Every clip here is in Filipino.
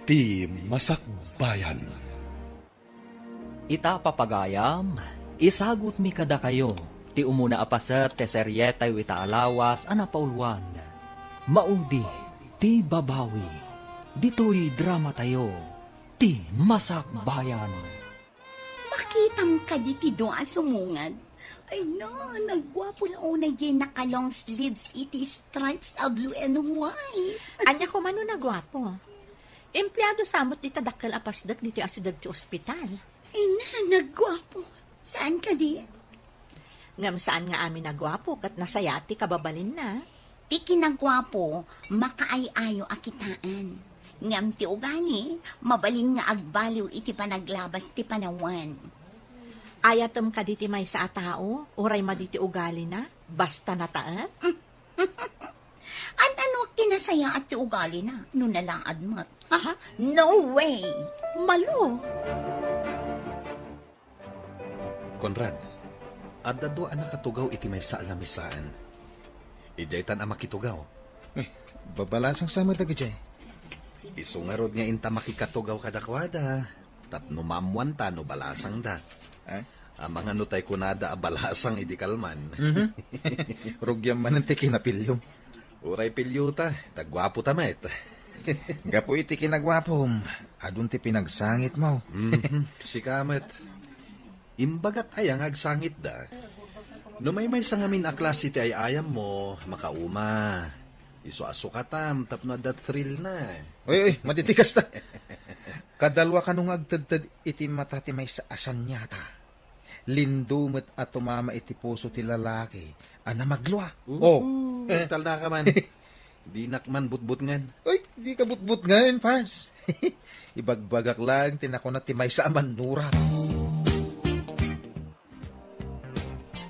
Ti Masakbayan. Ita papagayam, isagot mi kada kayo, ti umuna apaset te seryetay ita alawas anapaulwan. Maudi, ti babawi, dito'y drama tayo, ti Masakbayan. Makitang ka di ti doon sumungad. Ay no, nagwapo na unay din naka long sleeves iti stripes of blue and white. Anya ko mano nagwapo. Empleyado samot di tadakkel apasdak dito asidag ti ospital. Ay na, nagwapo. Saan ka di? Ngam saan nga amin nagwapo kat nasayati kababalin na. Ti kinagwapo, makaayayo akitaan. Ngam ti ugali, mabalin nga agbaliw iti panaglabas ti panawan. Ayatem ka diti may sa atao, uray maditi ugali na, basta nataan. At ano kinasaya at ti ugali na, no nalaad mat? Aha, No way! malo. Conrad, adda do anak katugaw iti may sa alamisaan. Ijay tan ang makitugaw. Babalasang sama dagajay. Isungarod nga inta makikatugaw kadakwada. Tapno mamuan ta no balasang da. Ang mga nutay kunada abalasang idikalman. Rugyam man ang kinapilyo. Uray pilyuta, tagwapo tamet. Gapo iti kinagwapom. Adun ti pinagsangit mo. Si kamet. Imbagat ayang agsangit da. Numaymay sa ngamin aklas iti ay ayam mo, makauma. Isu-asukatam, tapno da thrill na. Uy, matitikas ta. Kadalwa ka nung agtagtad iti matati may sa asan nyata. Lindumet at tumama iti puso ti lalaki. Ana maglwa. Talda ka man. Di nakman butbut ngan. Uy, di ka butbut ngayon, Pars. Ibagbagak lang, tinako na ti may sa amanura.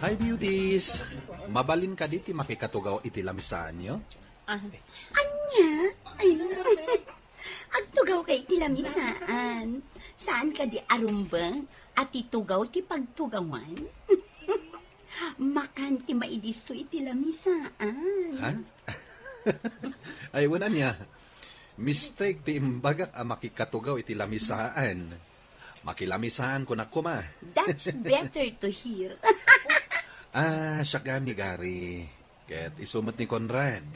Hi, beauties. Mabalin ka diti makikatugaw iti lamisaan nyo? Anya? Ay, agtugaw kay tilamisaan. Saan ka di arumba at itugaw ti pagtugawan? Makan ti maidiso iti lamisaan. Ha? Ay, wala niya. Mistake ti imbagak ang makikatugaw iti lamisaan. Makilamisaan ko na kuma. That's better to hear. Siya kami, Gary. Ket isumot ni Conrad.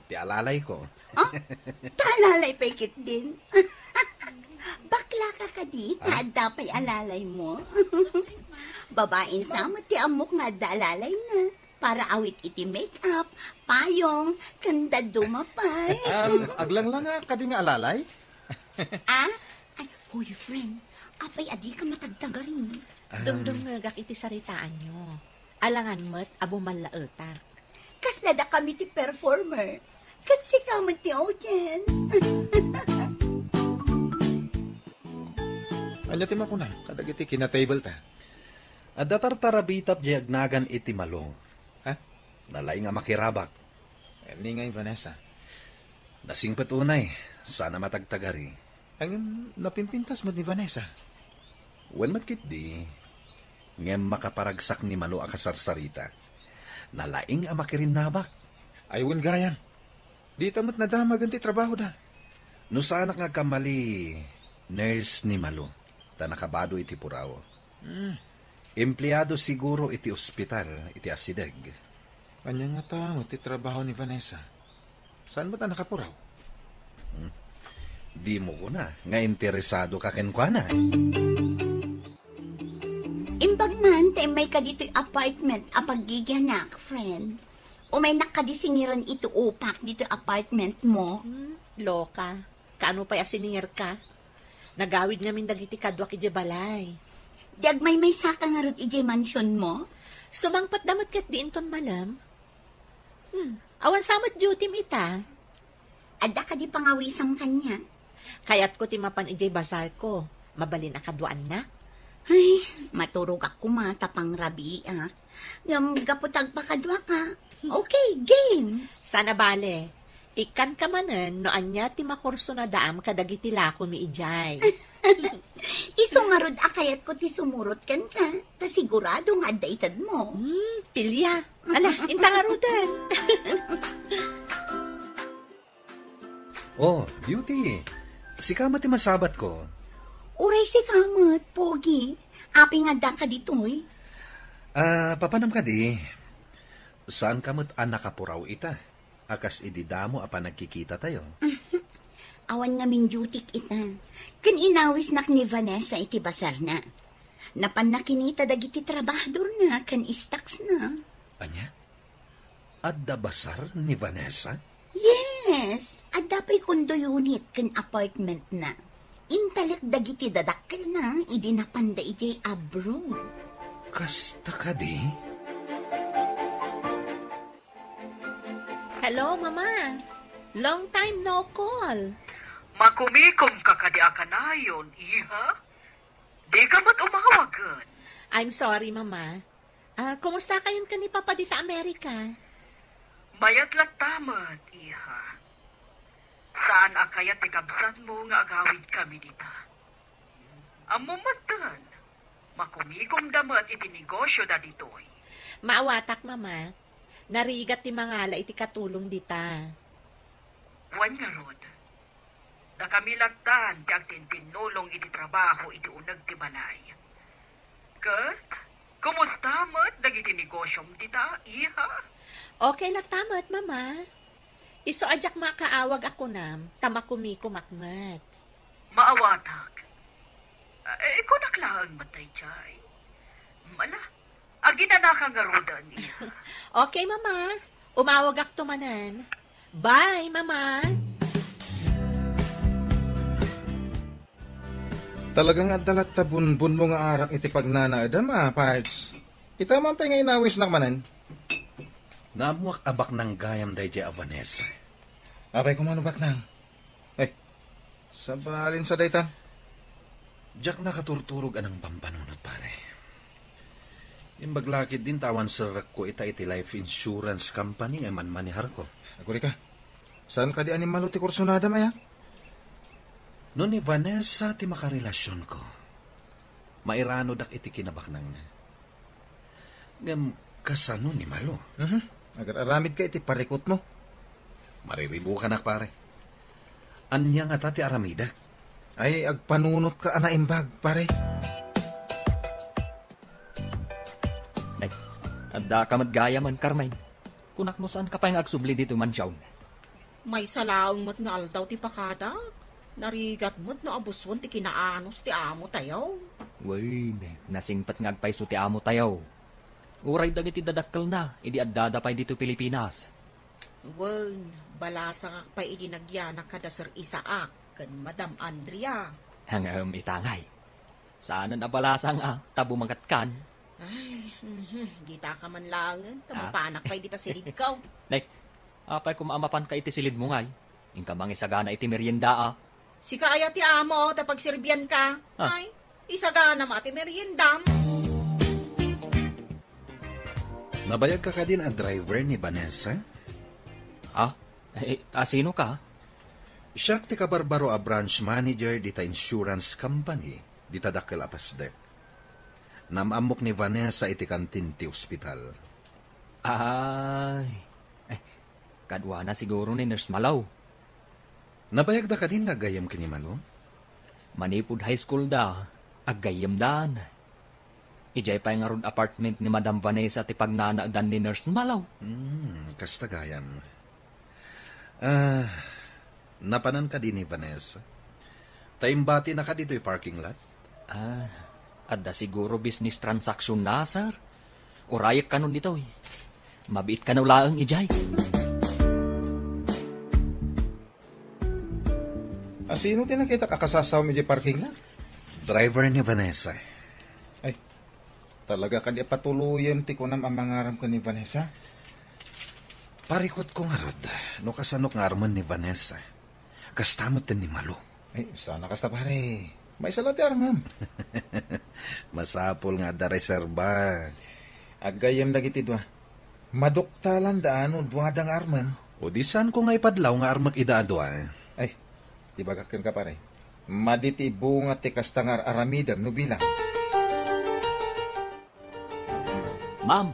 Ti alalay ko. Taalalay pa ikit din. Bakla ka di, taada pa'y alalay mo. Babain sama ti amok nga dalalay na. Para awit iti make-up, payong, kanda dumapay. Aglang lang nga, kadi nga alalay. Ay, boyfriend, apay adi ka matagtaga rin. Dumdum nga iti saritaan nyo. Alangan mo't abo manlaetak. Kaslada kami ti performer. Katsi ka man ti audience. Anya ti makuna, kadag iti kinatable ta. At datartarabitap diagnagan iti malo. Ha? Nalay nga makirabak. Ni nga Vanessa. Nasingpet unay. Sana matagtagari. Ang napimpintas mo ni Vanessa. Wen matkit di. Ngem makaparagsak ni malo akasarsarita. Nalaing ang makirinabak. Ayun gayam. Di tamot na damag ti trabaho da. No sana nga kamali, nurse ni malo. Ta nakabado iti puraw. Empleyado siguro iti ospital, iti asideg. Anya nga tamo ti trabaho ni Vanessa. Saan mo ta nakapuraw? Di mo ko na, nga interesado ka kenkwana. Imbag man, tay may kadito'y apartment apaggiganak, friend. O may nakadisingiran ito upak dito apartment mo. Loka, kaano pa yasiningir ka? Nagawid namin dagiti kadwa ki balay. Diag may saka nga rod ije mansion mo. Sumangpat damat kat diinton malam. Awan samat duty ita. Adda ka di pangawisang kanya. Kayat ko timapan ije bazar ko. Mabalin akadwaan na. Ay, maturog ako mata pang rabiak. Ngam gaputag pa kadwa ka. Okay, game. Sana bale. Ikan ka manen no anya ti makurso na daam kadagiti lako mi ijay. Iso nga rod akayat ko ti sumurot kan ka. Ta sigurado nga daitad mo. Pilya. Ala, inta nga rodan. Oh, beauty. Si Kamat ti masabat ko. Uray si Kamat, Pogi. Api nga da ka dito eh. Papanam ka di. Saan Kamat nakapuraw ita? Akas ididamo apa nagkikita tayo. Awan naming dutik ita. Kan inawis nak ni Vanessa iti basar na. Napan nakinita dagiti trabahador na, kan istaks na. Anya? Adda basar ni Vanessa? Yes, adda pa'y kondo unit kan apartment na. Intalik dagiti dadakkel na, idinapanda ijay abroad. Kasta ka di? Hello, Mama. Long time no call. Makumikom ka kadi akanayon, iha? Di ka ba't umawagan? I'm sorry, Mama. Kumusta kayon ka ni Papa dita Amerika? Mayat latamat, iha. Saan akayat ikabsan mo nga agawid kami dita? Amumatan, makumikom damat iti negosyo da ditoy. Maawatak, Mama. Narigat ti mangala iti katulong dita. Wan nga rod. Na kami lagtan ti agtintinulong iti trabaho iti unag ti balay. Kat, kumusta mat dagiti negosyom dita, iha? Okay lang tamat, Mama. Iso ajak makaawag ako nam, tamakumikumakmat. Maawatak. Ikaw naklaan matay, Chay. Mala, aginanakang garudan, iha. Okay, Mama. Umawag ak tumanan. Bye, Mama. Talagang adalat tabunbun mo nga arak iti pagnanaadam, parts. Ita man pa nga inawis nak manan. Namuak abak ng gayam day a Vanessa. Abay kumano bat nang? Ay, sabalin sa daytan. Jack nakaturturog anang pampanunot pare. Imbaglakid din tawan sa ko ita iti life insurance company nga manmanihar ko. Aguri ka. Saan ka di animalo ti kursunada maya? No ni Vanessa ti makarelasyon ko. Mairano dak iti kinabaknang na. Ngam kasano ni Malo. Agar aramid ka iti parikot mo. Mariribu ka nak pare. Anya nga tati aramida. Ay, agpanunot ka anaimbag, pare. Ay, adda ka madgaya man, Carmine. Kunak mo saan ka pa yung agsubli dito man siyaw. May salaong mat nga aldaw ti pakada. Narigat mo't na abuswan ti kinaanos ti amo tayo. Uy, nasingpat nga agpaiso ti amo tayo. Uray dagiti dadakkel na, idi addada pa dito Pilipinas. Wen, balasa nga pa idinagyanak kada Sir Isaac kan Madam Andrea. Hangam itangay. Saan na balasang tabo mangatkan? Ay, gita ka man lang. Tamapanak pa dita silid ka. Nay, apay kumamapan ka iti silid mo ngay. Ingka mangisagana iti merienda Si kaya ti amo, tapag sirbyan ka. Ay, isagana mati meriendam. Nabayag ka din ang driver ni Vanessa? Sino ka? Siya ti kabarbaro a branch manager dita insurance company dita dakkel apasdek. Namamok ni Vanessa iti kantin ti ospital. Kadwa na siguro ni Nurse Malaw. Nabayag da ka din nagayam kini Malo? Manipud high school da, agayam dan. Ijay pa nga ron apartment ni Madam Vanessa ti pagnanaadan ni Nurse Malaw. Kasta gayam. Napanan ka din ni Vanessa? Taimbati na ka dito yung parking lot? Adda siguro business transaction na, sir. Urayak ka nun dito eh. Mabiit ka na ulaang ijay. Sino tinakita kakasasaw mi di parking lot? Driver ni Vanessa. Ay, talaga ka di patuluyan ti kunam ang mangaram ko ni Vanessa? Parikot ko nga rod, no kasanok nga arman ni Vanessa. Kastamot din ni Malo. Ay, sana kasta pare. May salat armam. Masapol nga da reserba. Agayam dagiti dua. Maduktalan daan o duwadang armam. O di saan ko nga ipadlaw nga armak idaado Ay, di bagakan ka pare. Maditi bunga ti kastangar aramidam no bilang. Ma'am,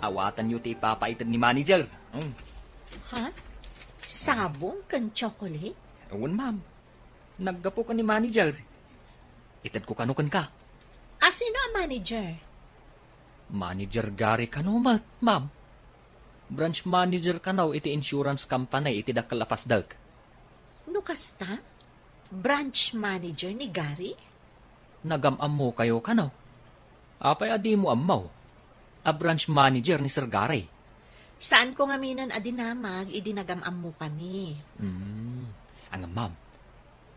awatan niyo ti ipapaitan ni manager. Ha? Sabong kan chocolate? Awan, ma'am. Naggapo ka ni manager. Itad ko kanukan ka. Sino ang manager? Manager Gary kanumat, ma'am. Branch manager kanaw iti insurance company iti dakalapasdag. No kasta? Branch manager ni Gary? Nagamam mo kayo kanaw. Apay adi mo amaw. A branch manager ni Sir Gary. Saan ko ngaminan adinamag, idinagamam mo kami. Ang ma'am,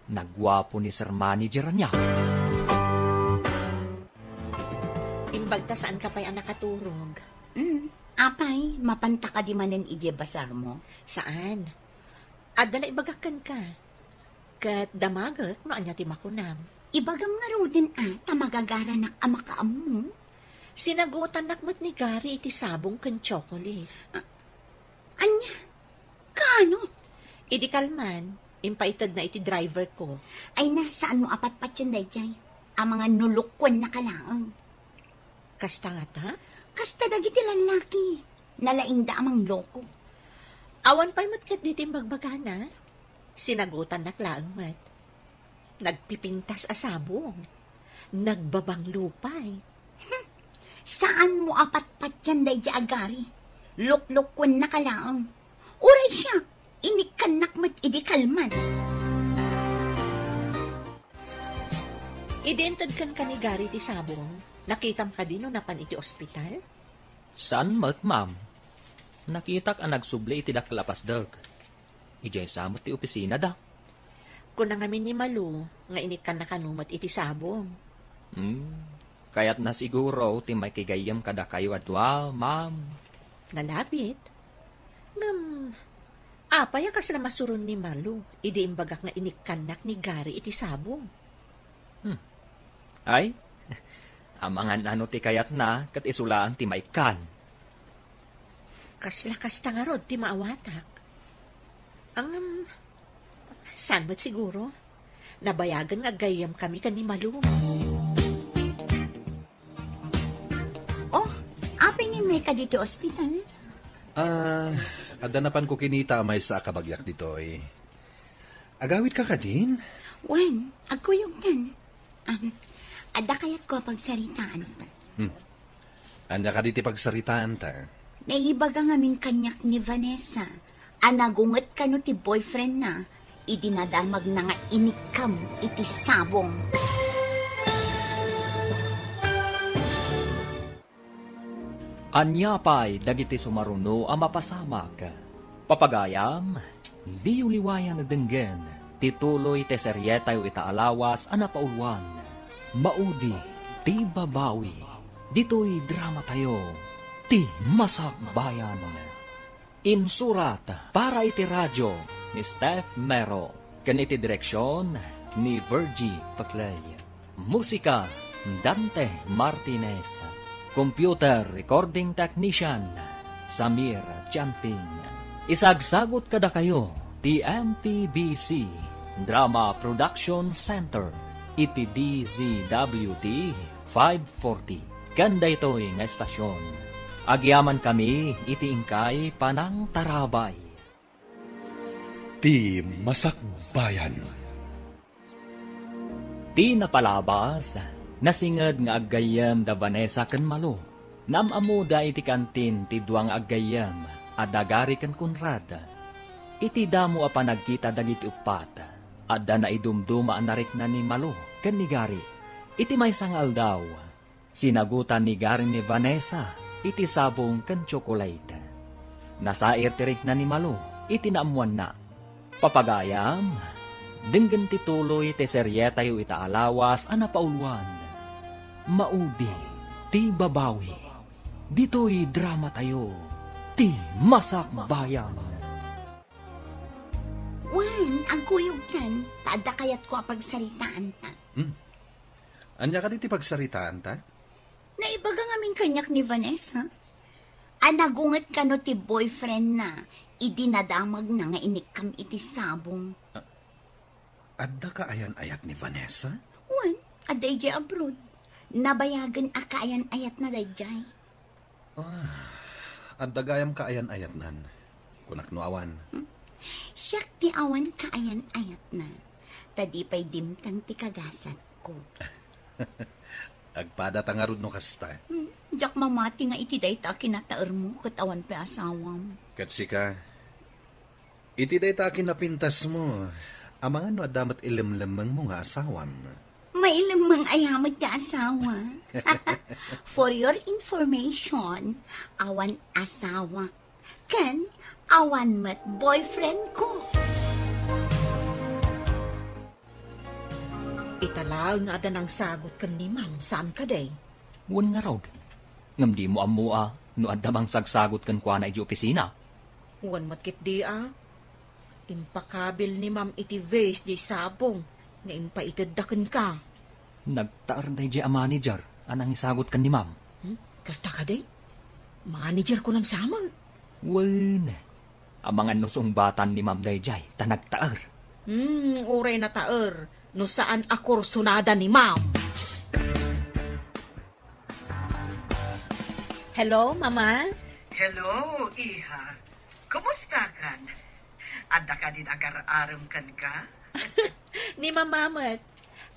nagwapo ni Sir Manager niya. Imbagta saan ka pa'y nakaturog? Apay, mapanta ka di manen ije basar mo. Saan? Adala ibagakan ka. Kat damagak no anya ti makunam. Ibagam nga rodin tamagagara na amakaam mo. Sinagutan nakmat ni Gary iti sabong kan chocolate. Anya? Kaano? Idi kalman, impaitad na iti driver ko. Ay na, saan mo apat-pat yan, dayjay? Ang mga nulukwan na kalaang. Kasta nga ta? Kasta dagiti lalaki. Nalaing da amang loko. Awan pa'y matkat dito yung bagbagana. Sinagutan naklaang mat. Nagpipintas asabong. Nagbabang lupay. Saan mo apat-pat yan, dayjay agari? Luklukwan na kalaang. Uray siya, inikanak mat idikalman. Identad kan ka ni Gary ti sabong. Nakitam ka din no napan iti ospital? Saan mat, ma'am? Nakitak ang nagsubli iti dakalapasdag. Ijay samot ti opisina da. Kung nangamin ni Malu, nga inikan na kanumat iti sabong. Kaya't na siguro ti may kigayam kada kayo adwa, ma'am. Nalabit? Apaya kas na masuron ni Malu, idi imbagak nga inikanak ni Gary iti sabong. Ay, amangan ano ti kayat na kat isulaan ti maikan. Kaslakas tangarod ti maawatak. Saan ba't siguro? Nabayagan nga gayam kami kan ni Malu. Oh, apingin may ka dito ospital? Adanapan ko kinita may sa kabagyak dito eh. Agawit ka ka din? Wen, agkuyog yan. Ada kayat ko pagsaritaan pa. Anya ka diti pagsaritaan ta? Naibaga nga min kanyak ni Vanessa. Anagunget ka no ti boyfriend na. Idinadamag na nga inikam iti sabong. Anya pa'y dagiti sumaruno ang mapasamak. Papagayam, di uliwayan na denggen, tituloy te seryetay itaalawas anapaulwan. Maudi, ti babawi, dito'y drama tayo, ti masakbayan. Insurat para iti radyo ni Steph Mero, kan iti direksyon ni Virgie Paclay. Musika, Dante Martinez. Computer Recording Technician, Samir Janfing. Isagsagot kada kayo, TMPBC, Drama Production Center, iti DZWD 540. Ganda ito'y nga estasyon. Agyaman kami, iti ingkay panang tarabay. Ti Masakbayan. Ti napalabas, nasingad nga aggayam da Vanessa ken Malu. Namamuda iti kantin ti duang aggayam, adagari ken Conrad. Iti damo a panagkita dagiti upat, adda na idumduma narik na ni Malu ken ni Gary. Iti may sangal daw, sinagutan ni Gary ni Vanessa, iti sabong ken chocolate. Nasair tirik na ni Malu, iti naamuan na. Papagayam, denggen tituloy ti seryetayo itaalawas anapaulwan. Maudi, ti babawi. Dito'y drama tayo, ti masakbayan. Wen, agkuyog yan. Tada kayat ko pagsaritaan ta. Anya ka diti pagsaritaan ta? Naibaga nga min kanyak ni Vanessa. Anagunget ka no ti boyfriend na. Idinadamag na nga inikam iti sabong. Adda ka ayan-ayat ni Vanessa? Wen, aday jay abroad. Nabayagan akayan ayat na dayjay. Adda gayam ka ayan-ayat nan. Kunak no awan. Siyak ti awan kaayan ayat na. Tadi pa'y dimtang ti kagasat ko. Agpada tangarod no kasta. Jak mamati nga iti day ta kinataer mo katawan pa asawam. Katsika, iti day ta kinapintas mo. Amangan no adamat ilimlamang mo nga asawam. May lamang ayamat ka asawa. For your information, awan asawa. Ken, awan mat boyfriend ko. Itala nga ada ng sagot kan ni ma'am, saan ka day? Wan nga raw. Ngam di mo amua, no adamang sagsagot kan kwa na iti opisina. Huwan matkit di Impakabil ni ma'am iti vase di sabong, nga impaitadakan ka. Nagtaar na iti a manager, anang isagot kan ni ma'am. Kasta ka day? Manager ko ng sama. Wan. Amangan nusong batan ni ma'am dayjay, tanagtaar. Uray na taer. No saan ako sunada ni ma'am. Hello, Mama? Hello, Iha. Kumusta kan? Anda ka din agar-aram kan ka? Ni Mamamat.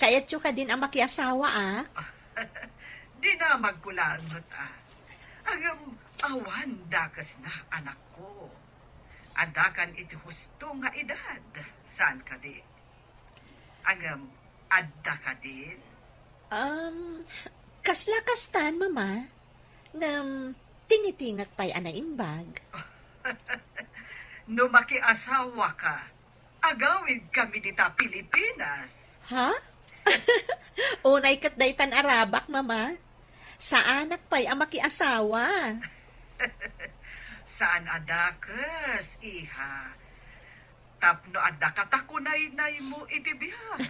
Kayat ka din ang makiasawa, Di na magkulaan mo't Agam awan dakas na anak ko. Anda kan iti husto nga edad. Saan ka din? Agam adda ka din? Kasla-kastan, Mama. Tingitingak pa'y anaimbag. No makiasawa ka, agawid kami dita Pilipinas. Ha? Unay kat daytan arabak, Mama. Sa anak pa'y ang makiasawa. Saan adakas, Iha? Tapno adda katakunay-nay mo itibiyag.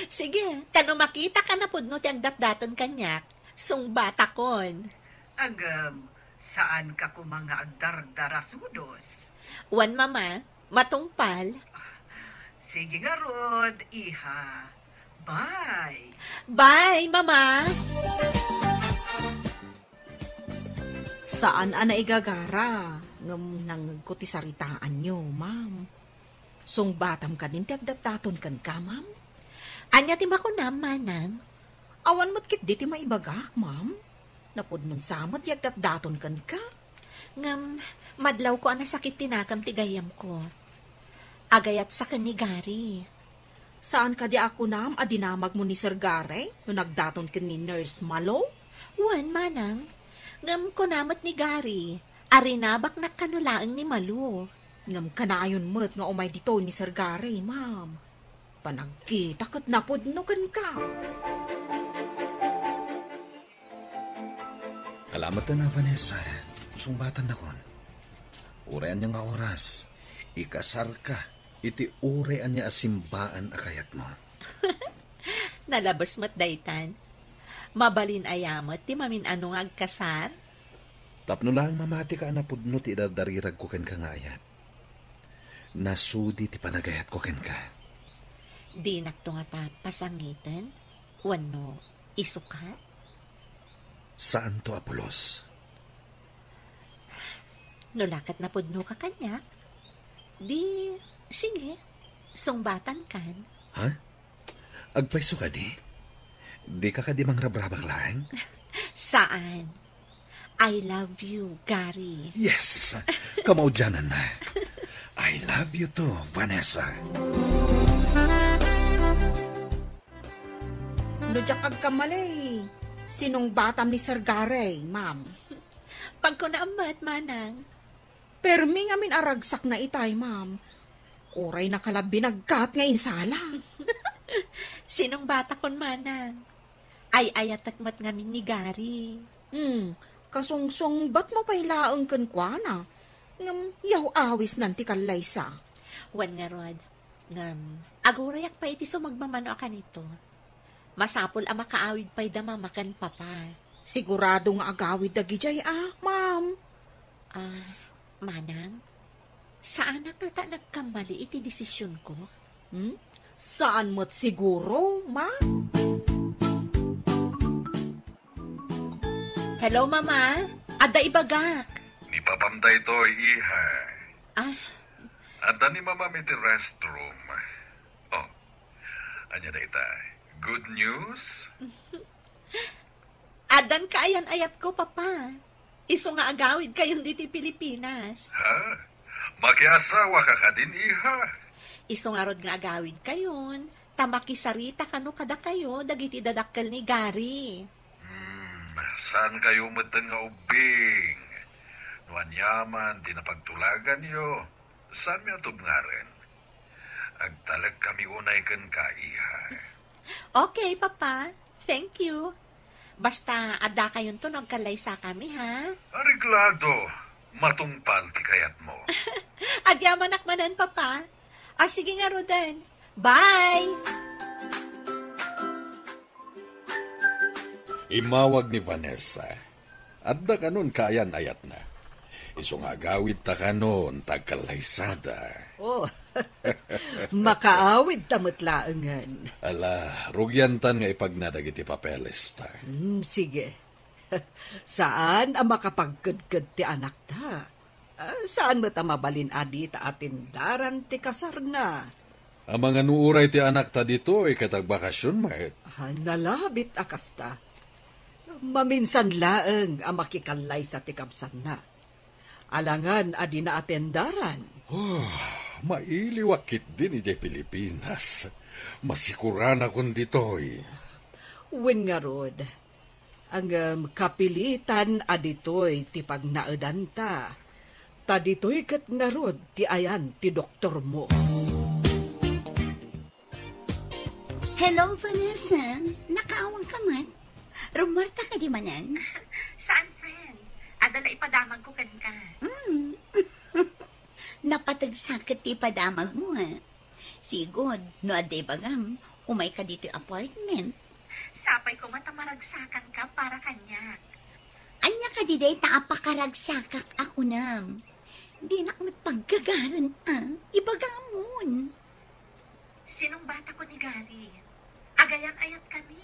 Sige, kano makita ka na pud no ti agdatdaton kanyak, sungbata kon. Agam, saan ka kumanga agdardarasudos? Wan, Mama, matungpal. Sige nga, Rod, Iha. Bye. Bye, Mama. Saan ana igagara? Ngam nangagkuti saritaan nyo, ma'am. Song batam ka din ti agdataton kan ka, ma'am. Anya ti makunam, Manang. Awan mo't kit di ti maibagak, ma'am. Napod nun samot yagdatdaton kan ka. Ngam, madlaw ko ang nasakit tinakam ti gayam ko. Agayat sa kanigari. Saan ka di ako, nam, adinamag mo ni Sir Gare? No nagdaton kan ni Nurse Malo? Wan, Manang. Ngam ko namat ni Gary. Arinabak na kanulaang ni Malu. Ngam kanayon mo't nga umay dito ni Sir Gare, ma'am. Panagkita kat napudnukan ka. Alamat na, Vanessa. Sumbatan na kon. Urayan niya nga oras. Ikasar ka. Iti urayan niya asimbaan akayat mo. Nalabas mo't daytan. Mabalin ayamot ti mamin anong agkasar. Tapno lang mamati ka na pudno ti idardarirag ko ken ka nga ayat. Nasudi ti panagayat ko ken ka. Di nakto nga ta pasangitan. Wano, isukat? Saan to, Apolos? Nulakat na pudno ka kanya. Di, sige, sungbatan kan. Ha? Agpaiso ka di? Di ka di mangrabrabak lang? Saan? I love you, Gary. Yes! Kamaudyanan na. I love you too, Vanessa. Nudyak agkamalay. Sinong batam ni Sir Gare, ma'am? Pag ko naamat, Manang. Permi nga min aragsak na itay, ma'am. Oray na kalabi nagkat nga insala. Sinong bata kon, Manang? Ay ayatakmat ngamin ni Gary. Kasungsong ba't mo pailaang kan kwa na? Ngam, yaw awis nanti kalaysa. Wan nga, Rod. Ngam, agurayak pa iti sumagmamano ka nito. Masapol ang makaawid pa'y damamakan papa. Sigurado nga agawid dagijay ma'am. Manang, saan na ta nagkamali iti desisyon ko? Saan mo't siguro, ma'am? Hello, Mama. Ada ibagak. Ni papamday to, Iha. Ah, Ada ni Mama may ti restroom. Oh, Anya dayta, good news? Adan kaayan ayat ko, Papa. Iso nga agawid kayong dito Pilipinas. Ha? Makiasawa ka ka din, iha. Iso nga rod nga agawid kayon. Tamakisarita kano kada kayo, dagiti dadakkel ni Gary. Saan kayo matan nga ubing? Nuan yaman, di napagtulagan yo. Saan mi atub nga rin? Agtalag kami unay kan ka, iha. Okay, Papa. Thank you. Basta ada kayon to nagkalay sa kami, ha? Ariglado, matungpal ti kayat mo. Agyaman akmanan, Papa. Sige nga, Rodan. Bye! Imawag ni Vanessa. Adda kanon kayan ayat na. Iso nga gawid ta kanon tagkalaysada. Oh, makaawid tamatlaangan. Ala, rugyantan nga ipagnadag iti papeles ta. Sige. Saan ang makapagkadkad ti anak ta? Saan mo ta mabalin adi ta atindaran ti kasar na? Ang mga nuuray ti anak ta dito ay katagbakasyon, maet. Nalabit akasta. Maminsan laeng ang makikalay sa tikabsan na. Alangan adi na atendaran. Mailiwakit din iti Pilipinas. Masikuran akong ditoy. Wen nga rod, ang kapilitan aditoy ti pagnaadan ta. Ta ditoy kat nga rod ti ayan ti doktor mo. Hello, Vanessa. Nakaawang ka man. Rumarta ka di manan? Saan, friend? Adala ipadamag ko kan ka. Napatagsakit ti padamag mo, ha? Sigod, no aday bagam, umay ka dito apartment. Sapay ko matamaragsakan ka para kanya. Anya ka di day taapakaragsak ako nam. Di na kamat paggagaran, ibagamon. Sinong bata ko ni Gary? Agayang ayat kami.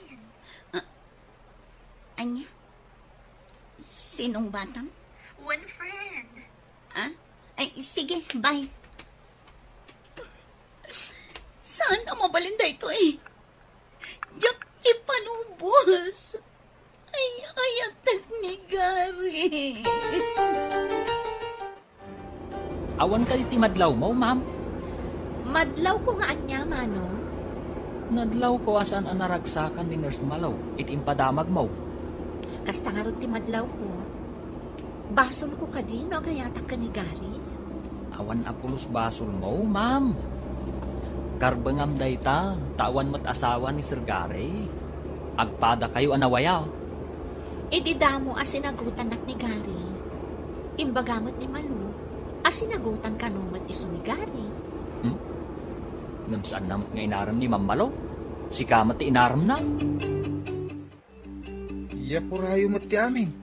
Anya? Sinong batang? One friend. Ay, sige, bye. Saan ang mabalinda ito eh? Diyak ipanubos. Ay, ayatag ni Gary. Awan ka iti madlaw mo, ma'am. Madlaw ko nga anya, mano. Nadlaw ko asan ang naragsakan ni Nurse Malaw. Itimpadamag mo. Kasta nga rin ti madlaw ko. Basol ko ka din, o gayatak ka ni Gary. Awan apulos basol mo, ma'am. Karbangam dayta, tawan mo't asawa ni Sir Gary. Agpada kayo anawaya. Ididamo asinagutan nak ni Gary. Imbagamot ni Malu, asinagutan ka numat iso ni Gary. Saan namat nga inaram ni Ma'am Malo? Si kamat ti inaram na. Iya purayo mo't ti amin.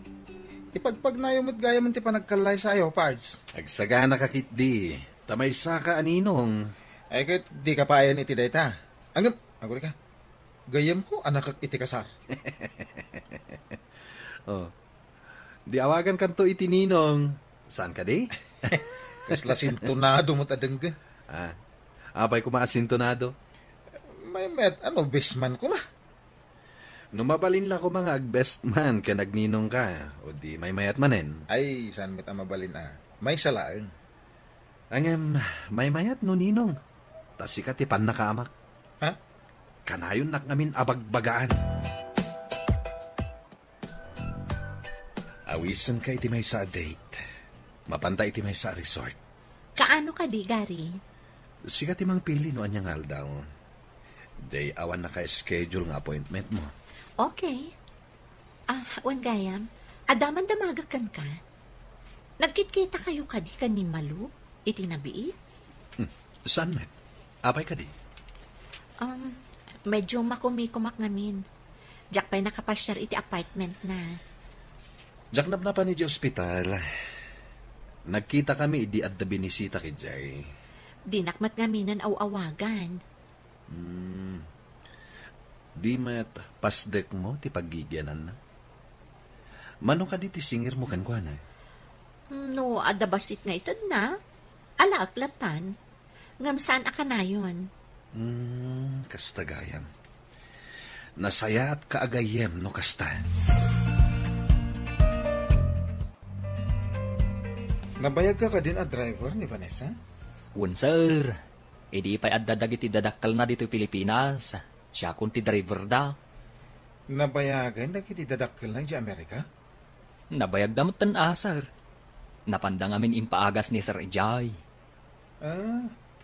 Ipagpagnayo mo't gaya man ti panagkalay sayo, Pards. Agsagana ka kitdi. Tamay saka aninong. Ay kahit di ka payan iti dayta. Anggam, aguri ka. Gayam ko, anak kak iti kasar. Di awagan kanto iti ninong. Saan ka di? Kasla sintonado mo't adengga. Apay ko maasintonado. May met, bestman ko na. Numabalin la ko mga agbest man ka nagninong ka. O di may mayat manen. Ay, saan met ang mabalin May salaeng. Angem, may mayat no ninong. Tas sikat ipan nakaamak. Ha? Kanayon nak namin abagbagaan. Awisan ka iti may sa date. Mapanta iti may sa resort. Kaano ka di, Gary? Sikat imang pili no anyang aldaw. Day awan na ka-schedule nga appointment mo. Okay. Wan gayam, adaman damagakan ka. Nagkitkita kayo ka di ka ni Malu? Itinabi? Saan met? Apay ka di? Medyo makumikumak ngamin. Diyak pa'y nakapasyar iti apartment na. Diyak na pa ni di ospital. Nagkita kami idi at binisita ki Jay. Dinakmat ngaminan aw-awagan. Di met pasdek mo ti paggigyanan na. Mano ka di ti singir mo kankwana? No, adabasit nga itad na. Alaaklatan. Ngam saan aka na yun? Kasta gayam. Nasaya at kaagayem no kasta. Nabayag ka din a driver ni Vanessa? Sir. Di pa'y addadag iti dadakkel na dito Pilipinas. Siya kung ti driver da. Nabayagan na kiti dadakkel na di Amerika? Nabayag damot tan sir. Napandang amin impaagas ni Sir Ejay.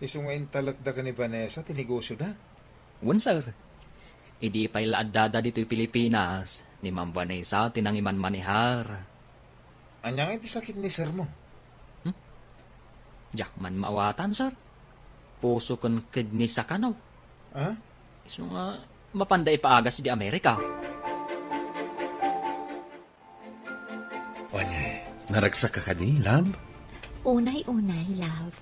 Isungain talagda ka ni Vanessa, tinigosyo da? Sir. Di pa'y laaddada dito Pilipinas. Ni Ma'am Vanessa tinangiman manihar. Anyang iti sakit ni sir mo? Jakman maawatan, sir. Puso kon kidney sa kanaw. Iso nga, mapanday paagas di Amerika. Onya, naragsak ka kadi, love? Unay-unay, love.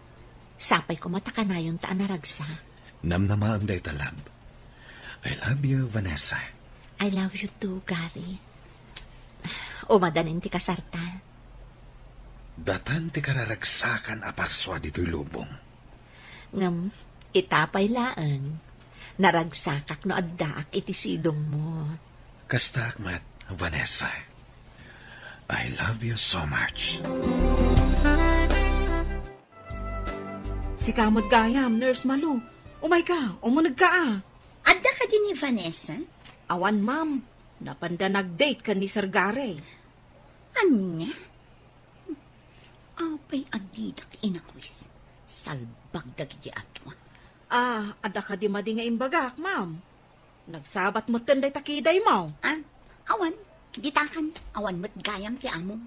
Sapay ko matakanayon taan naragsa. Namnamaan day ta, love. I love you, Vanessa. I love you too, Gary. Umadanin ti kasarta. Datan ti kararagsakan apaswa dito'y lubong. Ngam, itapay laan. Naragsakak no addaak iti sidong mo. Kasta akmat, Vanessa. I love you so much. Si kamot gayam, Nurse Malu. Umay ka, umunag ka Adda ka din ni Vanessa? Awan, ma'am. Napanda nag-date ka ni Sir Gary. Anya? Apay adidak inakwis. Salbag dagiti atwa. Adda ka di madi nga imbagak, ma'am. Nagsabat mo tanday takiday mo. Awan, gitakan. Awan mo't gayam ti amo.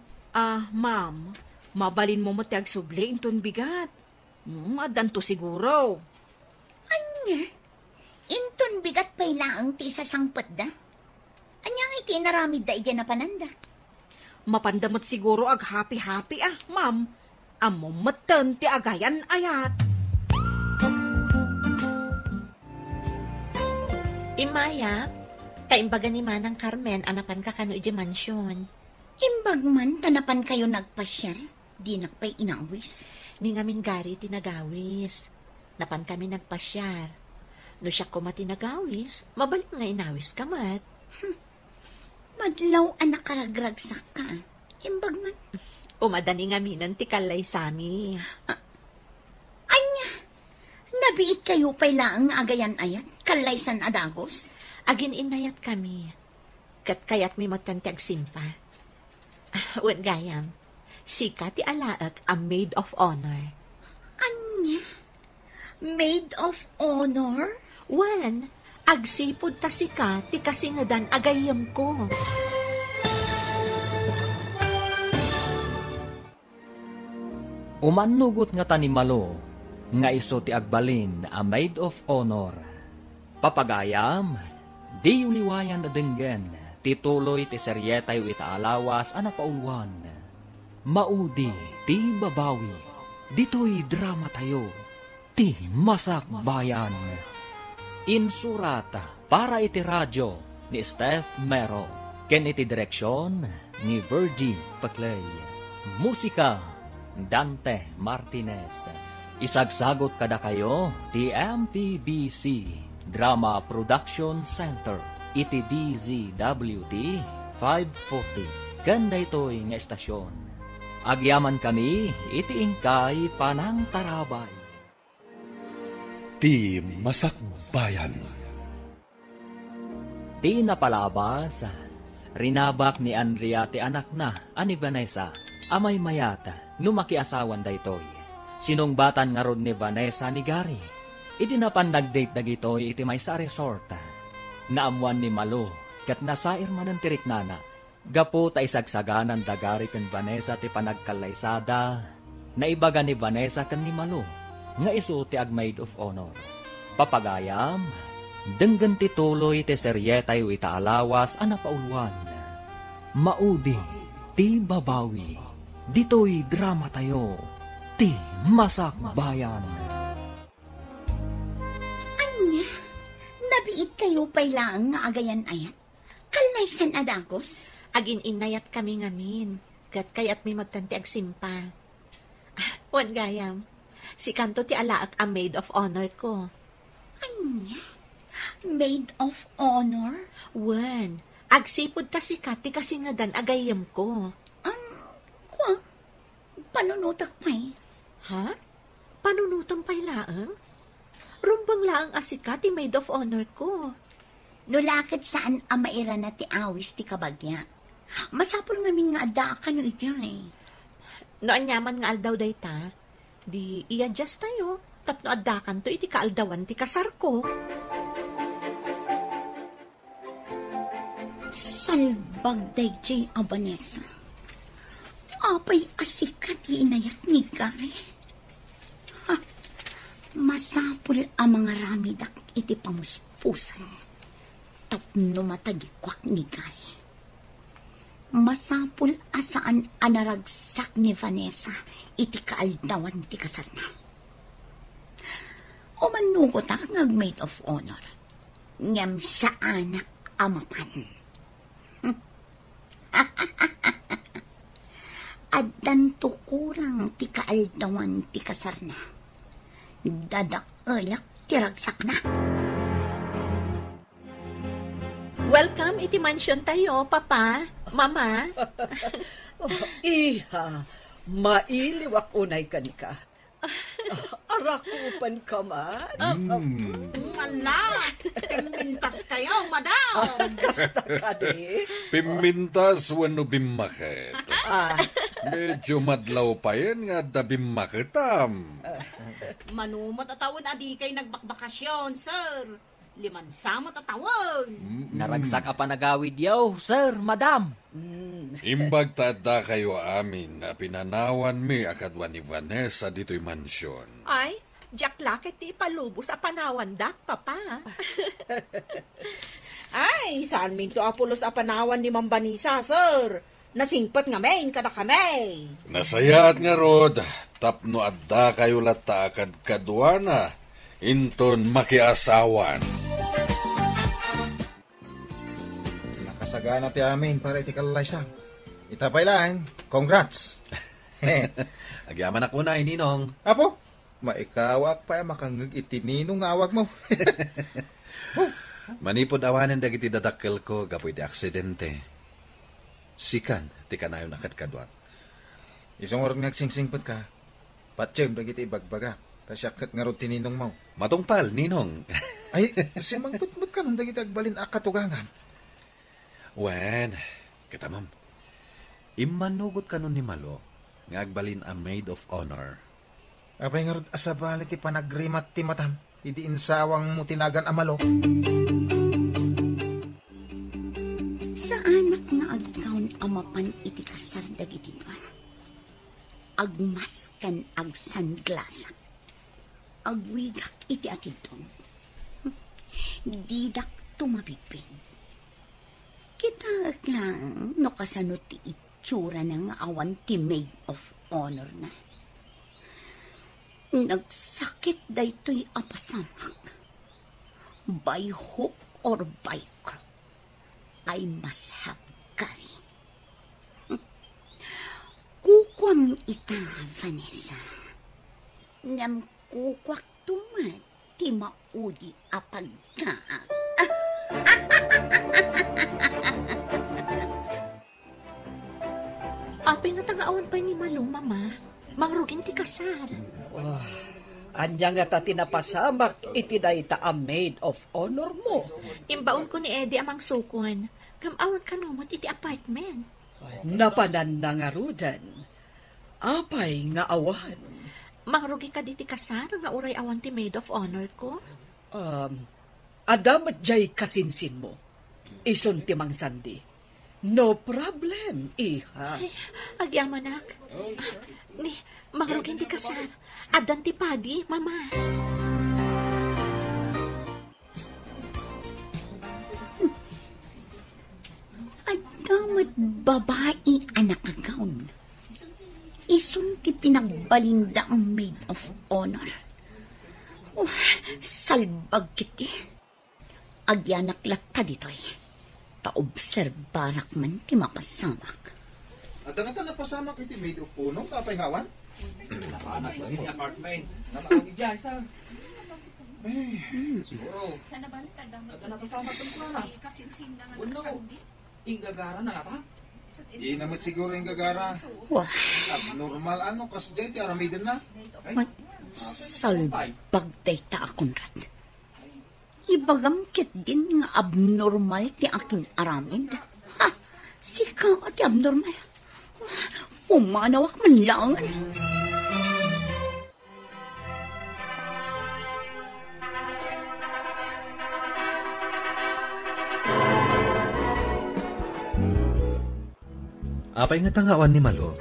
Ma'am, mabalin mo ti agsubli inton bigat. Adan to siguro. Anya? Inton bigat pa'y laang ti sasangpot da? Anyang iti naramid da iya na pananda? Mapandamot siguro ag happy-happy ma'am. Amo matan ti agayan ayat. Imaya, kaimbaga ni Manang Carmen, anapan ka kano iti mansyon. Imbag man, tanapan kayo nagpasyal. Di nakpay inawis. Ni ngamin Gary tinagawis. Napan kami nagpasyar. No siya ko matinagawis, mabalik nga inawis ka mat. Madlaw anak karagragsak ka. Imbag man. Umadani nga minan ti kalay sami. Anya, nabiit kayo pa'y laang agayan ayat, kalaysan adagos? Agin inayat kami. Kat kayat mi motanti agsimpa. Wan gayam, sika ti alaak a maid of honor. Anya? Maid of honor? Wan, agsipod ta sika ti kasingadan agayam ko. Umanugot nga tanimalo, nga iso ti agbalin a maid of honor. Papagayam, di uliwayan na denggen, tituloy ti seryetay itaalawas anapaulwan. Maudi ti babawi, dito'y drama tayo, ti masak bayan. Insurata para iti radyo ni Steph Mero, ken iti direksyon ni Virgie Paclay. Musika Dante Martinez. Isagsagot kada kayo ti MPBC Drama Production Center iti DZWD 540. Ganda ito'y nga estasyon. Agyaman kami iti ingkay panang tarabay. Ti Masakbayan. Ti napalabas, rinabak ni Andrea ti anak na ani Vanessa, amay mayata. Numakiasawan da ito'y. Sinong batan nga rod ni Vanessa ni Gary. Iti napandag-date dagitoy iti may sa resort. Naamuan ni Malo, kat nasair man ang tirik nana. Gapo ta isagsaganan da Gary ken Vanessa ti panagkalaysada. Naibaga ni Vanessa ken ni Malo, nga isu ti ag-maid of honor. Papagayam, denggan ti tuloy ti seryetay itaalawas anapaulwan. Maudi ti babawi. Dito'y drama tayo, ti Masakbayan. Anya, nabiit kayo pa'y laang nga agayan ayat? Kalaysan adagos? Agin inayat kami ngamin, kat kayat mi magtanti agsimpa. Wan gayam, si kanto ti alaak a maid of honor ko. Anya? Maid of honor? Wen, agsipod ta si Kati kasi nga dan agayam ko. Kwa? Panunutak pa'y? Ha? Panunutan pa'y laang? Rumbang laang asika ti maid of honor ko. Nulakad saan ang maira na ti awis ti kabagya. Masapol ngamin nga ada ka no ijay. No anyaman nga aldaw day ta, di i-adjust tayo. Tapno adakan to iti kaaldawan ti kasar ko. Salbag day jay Abanesa. Apay asikat inayat ni Gay. Ha, masapul ang mga ramidak iti pamuspusan. Tapno matagikwak ni Gay. Masapul asaan anaragsak ni Vanessa iti kaaldawan ti kasar na. O manugot ak nag-maid of honor. Ngam sa anak amapan. Addan tukurang ti kaaldawan ti kasar na. Dadakalak ti ragsak na. Welcome iti mansion tayo, Papa, Mama. Iha, mailiwak unay ka ni ka. Arakupan ka man. Wala, pimintas kayo, madam. Kasta ka di. Pimintas wano bimakit. Medyo madlaw pa yan nga da bimakitam. Manumot at tawon adi kay nagbakbakasyon, sir. 5 samot at tawon. Naragsak pa nagawid yaw, sir, madam. Imbag tada kayo amin na pinanawan mi akadwan ni Vanessa dito'y mansyon. Ay, Jack Lakit ti palubos a panawan dak, Papa. Ay, saan minto apulos apanawan ni Mambanisa, sir? Nasingpat nga main kada kami. Nasayaat nga rod, tapno adda kayo lata akad kadwana, inton makiasawan. Nakasagana ti amin para iti kalaysa. Itapay lang, congrats. Agyaman ako na, Ninong. Apo, maikawak pa makangag itininong awag mo. Manipod awanen dagiti dadakkel ko, gapoy di aksidente. Sikan, ti kanayon akad-kadwat. Isang orang nagsingsingpot ka, patsyem dagiti ibagbaga, tasyakat nga ro tininong mo. Matungpal, Ninong. Ay, simangputmut ka nung dagiti agbalin akatugangan. Wen, kita ma'am. Imanugot ka nun ni Malo, nga agbalin a maid of honor. Apay nga ro asabali ti panagrimat ti matam, idi insawang mo tinagan amalo. Sa anak nga agkaon amapan iti kasar dagiti doon. Agmaskan ag sunglass. Agwigak iti atidong. Didak tumabigpin. Kita lang no kasano ti itsura ng awan ti maid of honor na. Nagsakit daytoy apasamak. By hook or by crook, I must have Gary. Kukwam ita, Vanessa. Ngam kukwak tuman, ti maudi apag ka. Apay nga tagaawan pa ni Malong, Mama. Mangrugin ti kasar. Anya nga ta tinapasamak iti dayta a maid of honor mo. Imbaon ko ni Eddie amang sukuan. Kamawan ka numot iti apartment. Napananda nga rudan. Apay nga awan. Mangrugi ka diti kasar nga uray awan ti maid of honor ko. Adam at jay kasinsin mo. Ison ti Mang Sandy. No problem, iha. Ay, agyamanak. Ni, mangrugin ti kasar. Adan ti padi, Mama. Adamat babae anak agaon. Isun ti pinagbalinda ang maid of honor. Oh, salbag kiti. Agyanak latta ditoy. Paobserbarak man ti mapasamak. At nga ta napasamak iti maid of honor, kapay ngawan? Sana balik ka daw. Napasama ko na. Kasinsin na nga nakasaudi. Ingagara na ta? Di naman siguro yung gagara. Wah, Abnormal ano, kas dyan, ti aramidan na. salbag day ta akong rat. Ibagam kit din nga abnormal ti aking aramid. Ha, sika ti abnormal. Umanawak man lang. Apay nga tangawan ni Malo.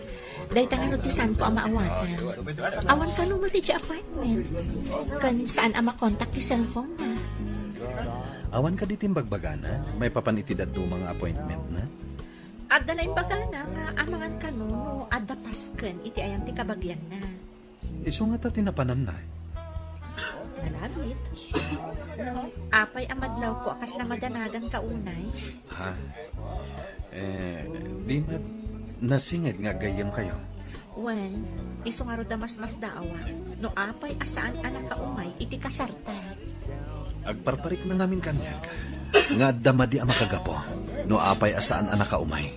Dahil tangan ti saan ko ang maawatan. Awan ka mo ti appointment. Kan saan ang makontak ti cellphone na. Awan ka ditim bagbagana, may papanitid at mga appointment na. At dalain baga na nga amangan ka no adda pasken iti ayan ti kabagyan na. Iso nga ta tinapanan na. Nalagit. Apay ang madlaw ko akas na madanagan ka unay. Ha? Di mat nasingid nga gayam kayo. Wen, iso nga ro da mas daawa. No apay asaan anak ka umay iti kasarta. Agparparik na ngamin kanyag. Nga damadi ang makagapo. No apay asaan anak ka umay.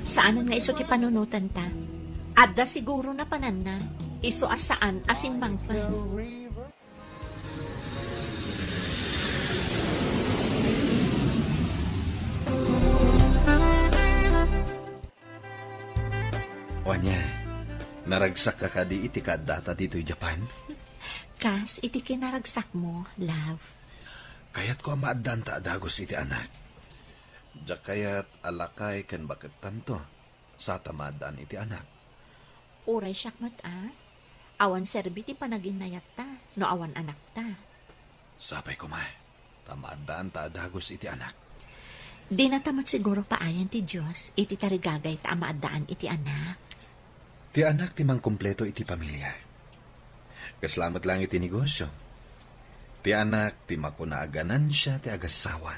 Saanan nga iso ti panunutan ta? Adda siguro na panan na. Iso asaan asimbang pa. Wanya, naragsak ka di iti kadata dito'y Japan? Kas, iti kinaragsak mo, love. Kayat ko ang maaddan ta adagos iti anak. Diyak kayat alakay ken bakit tanto sa tamadaan iti anak. Uray siyak mat awan serbi ti panaginayat ta, no awan anak ta. Sabay ko ma, tamadaan ta adagos iti anak. Di na tamat siguro paayan ti Diyos, iti tarigagay ta maadaan iti anak. Ti anak ti mang kumpleto iti pamilya. Kaslamat lang iti negosyo. Ti anak ti makunaaganan siya ti agasawa.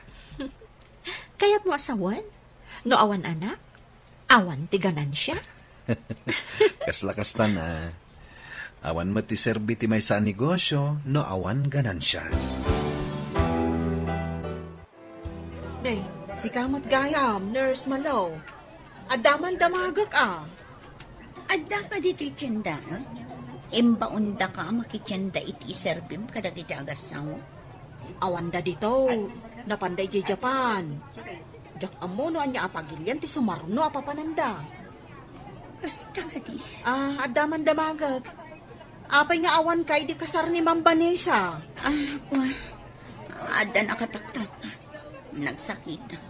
Kaya't mo asawan? No awan anak? Awan ti ganansya? Kaslakas na. Awan mo ti serbi ti may sa negosyo, no awan ganansya. Day, si Kamat Gayam, Nurse Malo. Adaman damagak Adda ka dito itsyenda. Imbaunda ka makityenda iti iserbim kadag iti agasawa. Awanda dito, napanday di Japan. Jak amo no anya apagilyan ti sumarno apapananda. Kasta ka di. Adaman damagag. Apay nga awan kay di kasar ni Ma'am Vanessa. Adda nakataktak. Nagsakita.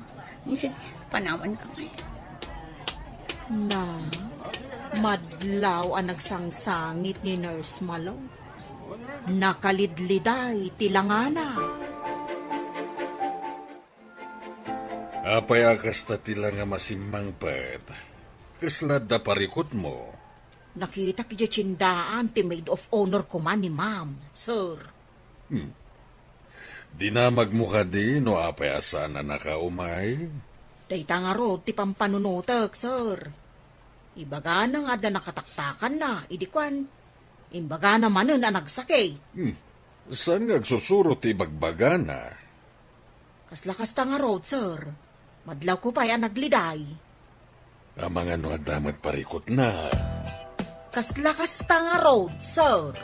Sige, panawan ka ngayon. Na, madlaw ang nagsangsangit ni Nurse Malo. Nakalidliday tilangana. Apay akas ta tila nga masimbang pet. Kaslad da parikot mo. Nakita kaya tsindaan ti maid of honor ko man ni Ma'am, sir. Di na magmukha di no apay asa na nakaumay. Dayta nga ro, ti pampanunutek, sir. Ibaga na nga da nakataktakan na, idikwan. Imbaga naman na nagsakay. Saan nga susuro ti bagbaga na? Kaslakas ta nga ro, sir. Madlaw ko pa yan nagliday. Ang mga no adamat parikot na. Kaslakas ta nga ro, sir.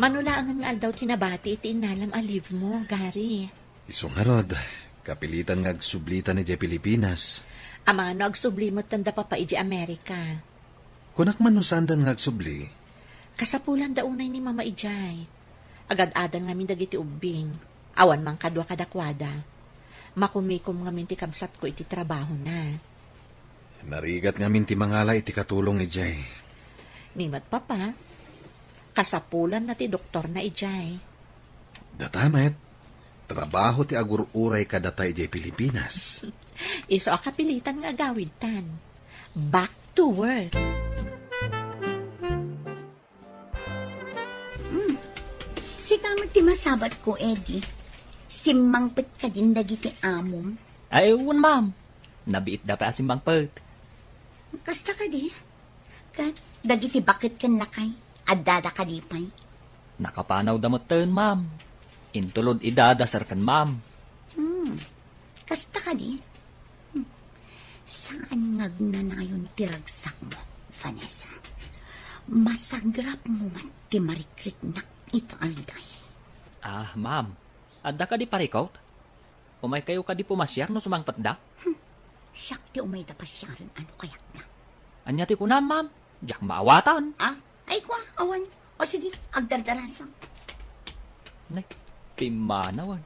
Manulaangan nga daw tinabati iti inalam aliv mo, Gary. Isong harod, kapilitan nga agsublitan ni Jay Pilipinas. Ang mga no agsublimot tanda pa iti Amerika. Kunak man no sandan nga agsubli. Kasapulan daunay ni Mama Ijay. Agad-adan ngamin dagiti ubing. Awan mang kadwa kadakwada. Makumikom ngamin ti kabsat ko iti trabaho na. Narigat ngamin ti mangala iti katulong ni Jay. Nimat papa, kasapulan na ti doktor na Ijay. Datamet, trabaho ti agururay kadatay Jay Pilipinas. Iso akapilitan nga gawid tan. Back to work. Si Kamat ti masabat ko, Eddie. Simmangpit ka din dagiti amom. Ay, ma'am. Nabiit da pa asimbang pert. Kasta ka di. Kat, dagiti bakit kan lakay. Addada ka di pa'y. Nakapanaw damoten, ma'am. Intulod idadasar kan, ma'am. Kasta ka di? Saan ngagnanayon tiragsak mo, Vanessa? Masagrap mo man ti marikrik na ito alday. Ah, ma'am. Adda ka di parikot? Umay kayo ka di pumasyar no sumangpat da? Siyak ti umay da pasyaran ano kayak na. Anya ti kunam, ma'am. Diyak maawatan. Ay kwa, awan. O sige, agdardarasang. Nay, pimanawan.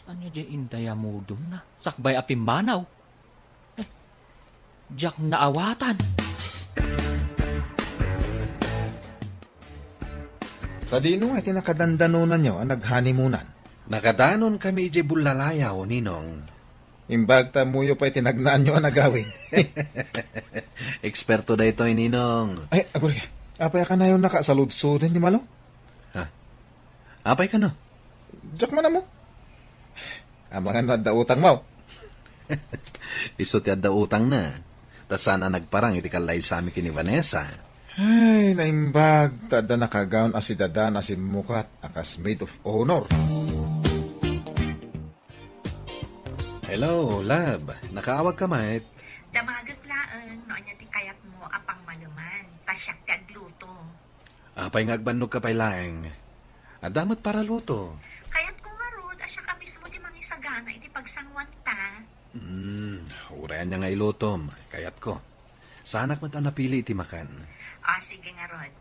Anya di indaya mudum na. Sakbay a pimbanaw. Diyak naawatan. Sa dino ay tinakadandanunan nyo ang naghanimunan. Nakadanon kami ije bulalayaw, Ninong. Imbag tamuyo pa'y tinagnaan nyo ang nagawin. Eksperto da ito, Ninong. Ay, aguli. Apay ka na yung nakasaludsudan di malo? Ha? Apay ka no? Diyak man na mo. Ang mga nadautang mo. Iso ti adda utang na. Tas sana nagparang iti kalay sa amin kini Vanessa. Ay, naimbag. Tada nakagaon asidada na si mukat akas maid of honor. Hello, love. Nakaawag ka, mate. Damagat laan, no anya ti kayat mo apang maluman, tasyak ti agluto. Apay nga agbannog ka pa'y laeng. Adamot para luto. Kayat ko nga rod, asya ka mismo ti mangisagana iti pagsangwan ta. Urayan niya nga ilutom. Kayat ko. Sanak man ta napili iti makan. Sige nga rod.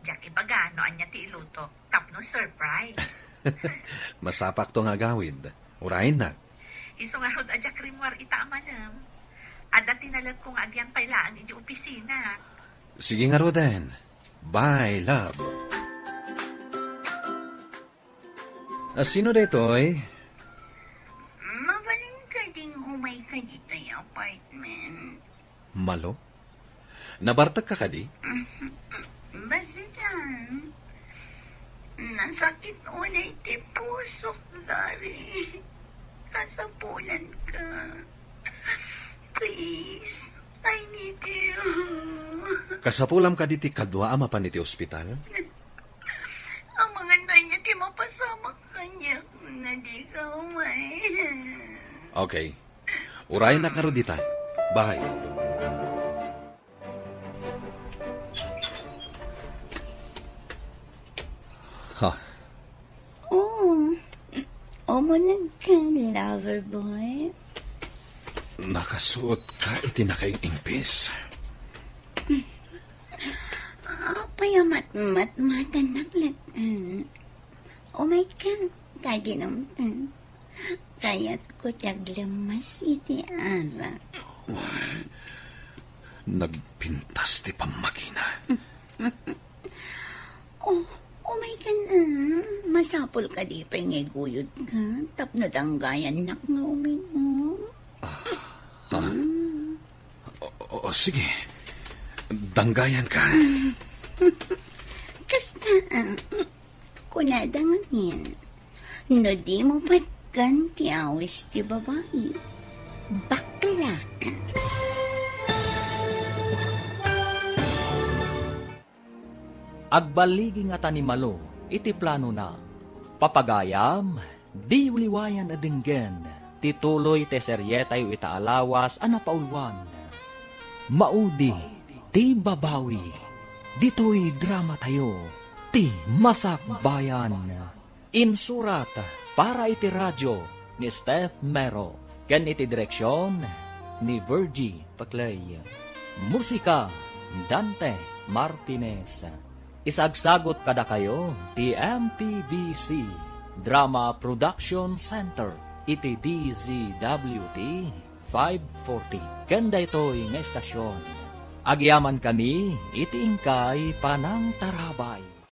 Diyak ibaga, no anya ti iluto, tapno surprise. Masapak to nga gawid. Urayin na. Iso nga rod, adyak rimwar ita amanam. Ada tinalag ko nga agyan pailaan iti opisina. Sige nga, Roden. Bye, love. Sino detoy? Mabaling ka ding humay ka dito yung apartment. Malo? Nabartag ka di? Basta dyan. Nasakit unay ti puso, Dari. Kasapulan ka. Please, I need you. Kasapulam ka di ti kadwa ama pa ni ti ospital? Ang mga niya ti mapasama kanya na di ka umay. Okay. Urayin na nga Rodita. Bye. Ha? Omo ka, lover boy. Nakasuot ka iti nakaing impis. Payamat-mat-matan naklatan. Oh my God, kaginamtan. Kaya't ko taglamas iti ara. Nagpintas ti pamakina. Oh my God, masapol ka di pa ngay guyod ka. Tapno danggayan nak nga uminom. Sige. Danggayan ka. Kasta, kunadangin. No di mo patgan ti awis ti babae. Bakla ka. Agbaligi nga tanimalo, iti plano na. Papagayam, di uliwayan adinggen, tituloy te seryetay itaalawas anapaulwan. Maudi, ti babawi, dito'y drama tayo, ti masakbayan. Insurat para iti radyo ni Steph Mero, ken iti direksyon ni Virgie Paclay. Musika, Dante Martinez. Isagsagot kada kayo, ti MPBC Drama Production Center, iti DZWT 540. Kanda ito'y nga estasyon. Agyaman kami, iti ingkay panang tarabay.